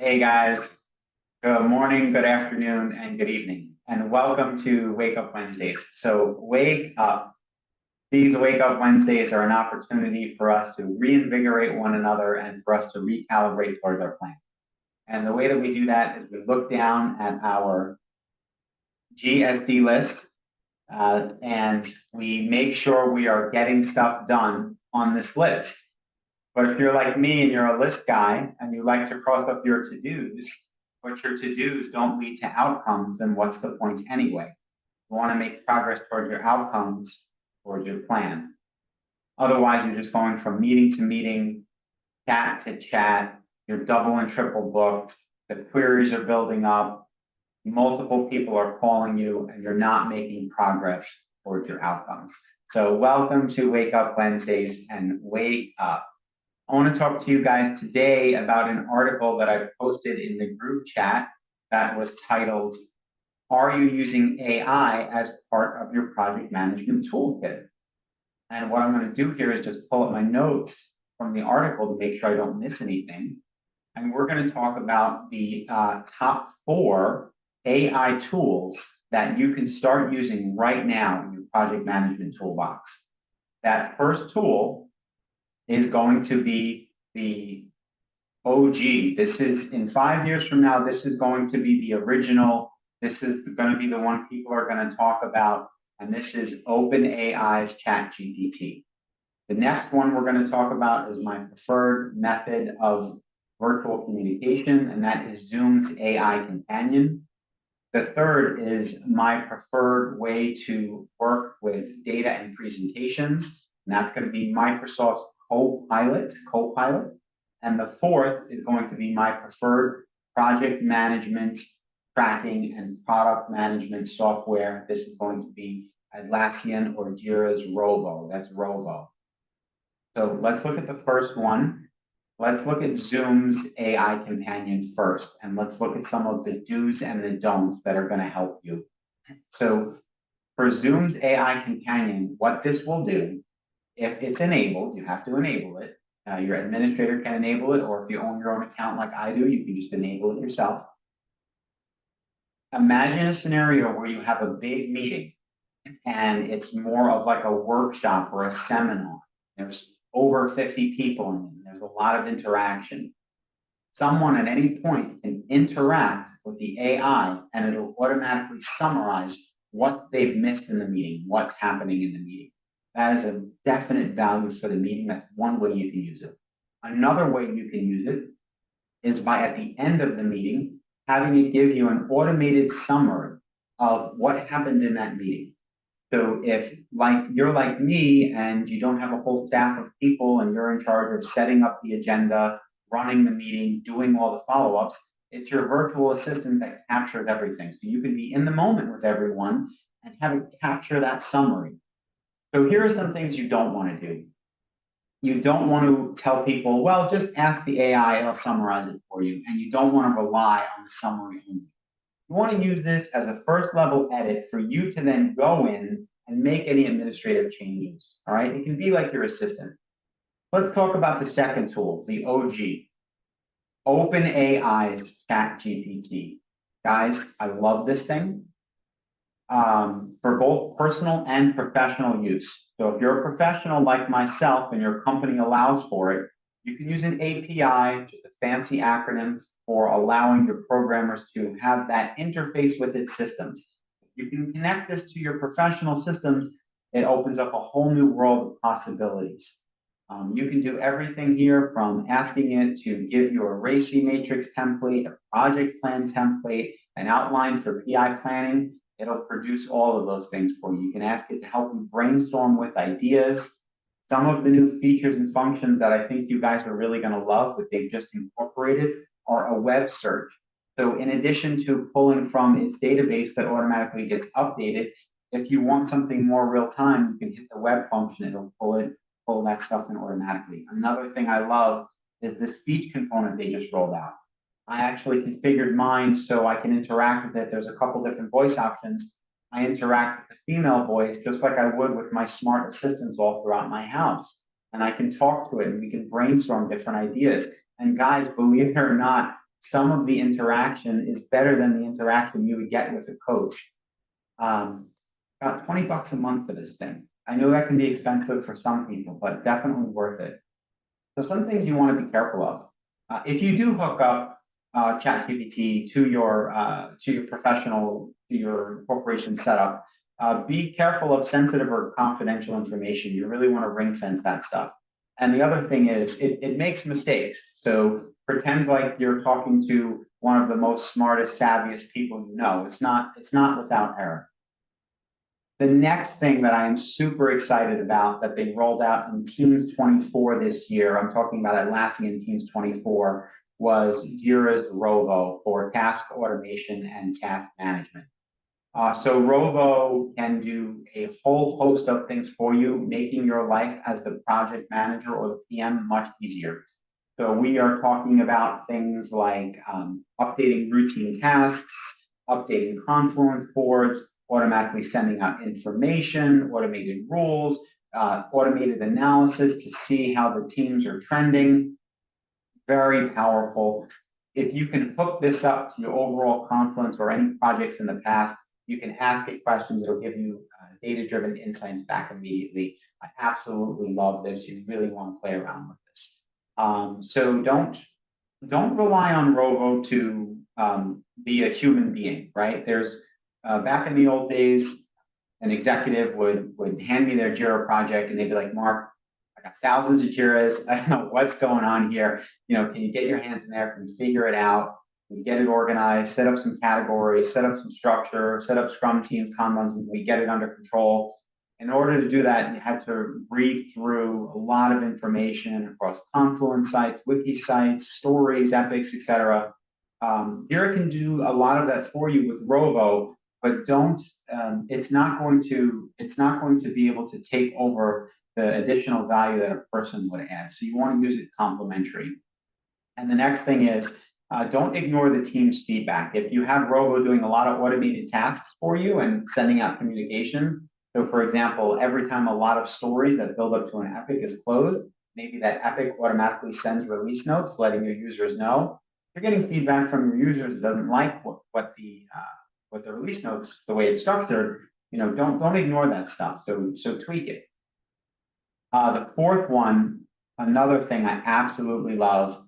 Hey guys, good morning, good afternoon, and good evening, and welcome to Wake Up Wednesdays. So, wake up. These Wake Up Wednesdays are an opportunity for us to reinvigorate one another and for us to recalibrate towards our plan. And the way that we do that is we look down at our GSD list and we make sure we are getting stuff done on this list. But if you're like me and you're a list guy and you like to cross up your to-dos, but your to-dos don't lead to outcomes, then what's the point anyway? You want to make progress towards your outcomes, towards your plan. Otherwise, you're just going from meeting to meeting, chat to chat, you're double and triple booked, the queries are building up, multiple people are calling you, and you're not making progress towards your outcomes. So welcome to Wake Up Wednesdays and wake up. I want to talk to you guys today about an article that I posted in the group chat that was titled, "Are you using AI as part of your project management toolkit?" And what I'm going to do here is just pull up my notes from the article to make sure I don't miss anything. And we're going to talk about the top 4 AI tools that you can start using right now in your project management toolbox. That first tool is going to be the OG. This is in 5 years from now, this is going to be the original. This is going to be the one people are going to talk about. And this is OpenAI's ChatGPT. The next one we're going to talk about is my preferred method of virtual communication, and that is Zoom's AI companion. The third is my preferred way to work with data and presentations, and that's going to be Microsoft's Copilot. And the fourth is going to be my preferred project management, tracking, and product management software. This is going to be Atlassian or Jira's Rovo. That's Rovo. So let's look at the first one. Let's look at Zoom's AI companion first, and let's look at some of the do's and the don'ts that are going to help you. So for Zoom's AI companion, what this will do, if it's enabled, you have to enable it. Your administrator can enable it, or if you own your own account like I do, you can just enable it yourself. Imagine a scenario where you have a big meeting and it's more of like a workshop or a seminar. There's over 50 people in it. There's a lot of interaction. Someone at any point can interact with the AI and it'll automatically summarize what they've missed in the meeting, what's happening in the meeting. That is a definite value for the meeting. That's one way you can use it. Another way you can use it is by at the end of the meeting, having it give you an automated summary of what happened in that meeting. So if you're like me and you don't have a whole staff of people and you're in charge of setting up the agenda, running the meeting, doing all the follow-ups, it's your virtual assistant that captures everything. So you can be in the moment with everyone and have it capture that summary. So here are some things you don't want to do. You don't want to tell people, well, just ask the AI, it'll summarize it for you. And you don't want to rely on the summary only. You want to use this as a first level edit for you to then go in and make any administrative changes. All right. It can be like your assistant. Let's talk about the second tool, the OG, OpenAI's ChatGPT. Guys, I love this thing for both personal and professional use. So if you're a professional like myself and your company allows for it, you can use an API, just a fancy acronym for allowing your programmers to have that interface with its systems. If you can connect this to your professional systems, it opens up a whole new world of possibilities. You can do everything here from asking it to give you a RACI matrix template, a project plan template, an outline for PI planning. It'll produce all of those things for you. You can ask it to help you brainstorm with ideas. Some of the new features and functions that I think you guys are really going to love that they've just incorporated are a web search. So in addition to pulling from its database that automatically gets updated, if you want something more real time, you can hit the web function. It'll pull that stuff in automatically. Another thing I love is the speech component they just rolled out. I actually configured mine so I can interact with it. There's a couple different voice options. I interact with the female voice just like I would with my smart assistants all throughout my house. And I can talk to it and we can brainstorm different ideas. And guys, believe it or not, some of the interaction is better than the interaction you would get with a coach. About $20 a month for this thing. I know that can be expensive for some people, but definitely worth it. So some things you want to be careful of. If you do hook up ChatGPT to your professional, to your corporation setup, be careful of sensitive or confidential information. You really want to ring fence that stuff. And the other thing is it makes mistakes. So pretend like you're talking to one of the most smartest, savviest people you know. It's not without error. The next thing that I am super excited about that they rolled out in Teams 24 this year, I'm talking about Atlassian Teams 24, was Jira's Rovo for task automation and task management. So Rovo can do a whole host of things for you, making your life as the project manager or the PM much easier. So we are talking about things like updating routine tasks, updating Confluence boards, automatically sending out information, automated rules, automated analysis to see how the teams are trending. Very powerful. If you can hook this up to your overall Confluence or any projects in the past, you can ask it questions. It'll give you data-driven insights back immediately. I absolutely love this. You really want to play around with this. So don't rely on Rovo to be a human being, right? There's back in the old days, an executive would hand me their Jira project and they'd be like, Mark, I got thousands of Jiras. I don't know what's going on here. Can you get your hands in there? Can you figure it out? We get it organized, set up some categories, set up some structure, set up Scrum teams, Kanban teams. We get it under control. In order to do that, you had to read through a lot of information across Confluence sites, wiki sites, stories, epics, etc. Jira can do a lot of that for you with Rovo, but don't. It's not going to be able to take over the additional value that a person would add. So you want to use it complementary. And the next thing is don't ignore the team's feedback. If you have Rovo doing a lot of automated tasks for you and sending out communication, so for example, every time a lot of stories that build up to an epic is closed, maybe that epic automatically sends release notes letting your users know. If you're getting feedback from your users that doesn't like what the release notes, the way it's structured, don't ignore that stuff. So tweak it. The fourth one, another thing I absolutely love.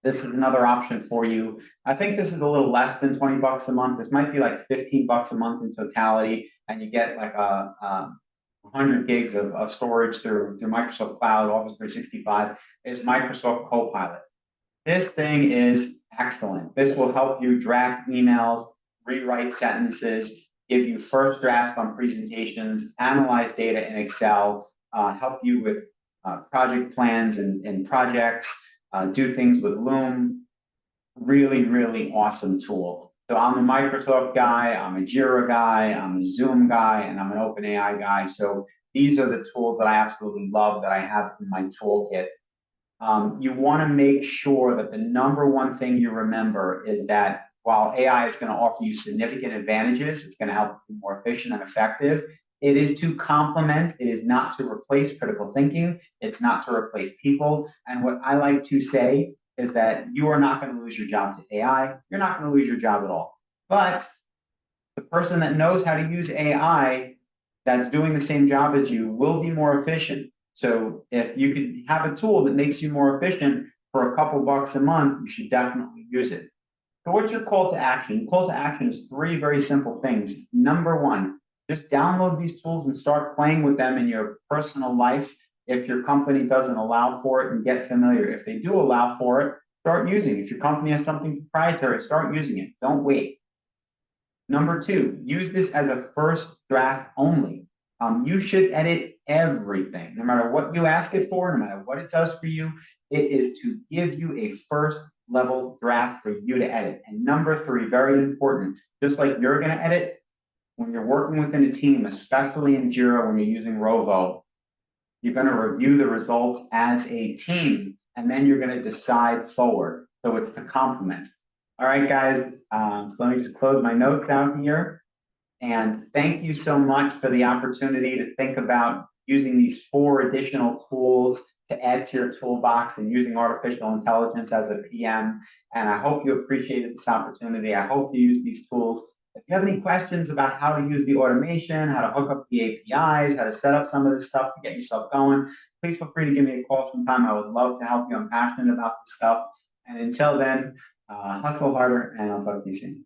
This is another option for you. I think this is a little less than $20 a month. This might be like $15 a month in totality, and you get like 100 gigs of storage through Microsoft Cloud, Office 365. Is Microsoft Copilot. This thing is excellent. This will help you draft emails, rewrite sentences, give you first drafts on presentations, analyze data in Excel, help you with project plans and projects, do things with Loom. Really, really awesome tool. So I'm a Microsoft guy, I'm a Jira guy, I'm a Zoom guy, and I'm an OpenAI guy. So these are the tools that I absolutely love that I have in my toolkit. You want to make sure that the number one thing you remember is that while AI is going to offer you significant advantages, it's going to help you be more efficient and effective. It is to complement, it is not to replace critical thinking, it's not to replace people. And what I like to say is that you are not going to lose your job to AI. You're not going to lose your job at all. But the person that knows how to use AI that's doing the same job as you will be more efficient. So if you could have a tool that makes you more efficient for a couple bucks a month, you should definitely use it. So what's your call to action? Call to action is three very simple things. Number one, just download these tools and start playing with them in your personal life. If your company doesn't allow for it, and get familiar. If they do allow for it, start using it. If your company has something proprietary, start using it. Don't wait. Number two, use this as a first draft only. You should edit everything, no matter what you ask it for, no matter what it does for you. It is to give you a first level draft for you to edit. And number three, very important, just like you're going to edit, when you're working within a team, especially in Jira, when you're using Rovo, you're going to review the results as a team, and then you're going to decide forward. So it's to complement. All right, guys. So let me just close my notes down here. And thank you so much for the opportunity to think about using these 4 additional tools to add to your toolbox and using artificial intelligence as a PM. And I hope you appreciated this opportunity. I hope you use these tools. If you have any questions about how to use the automation, how to hook up the APIs, how to set up some of this stuff to get yourself going, please feel free to give me a call sometime. I would love to help you. I'm passionate about this stuff. And until then, hustle harder, and I'll talk to you soon.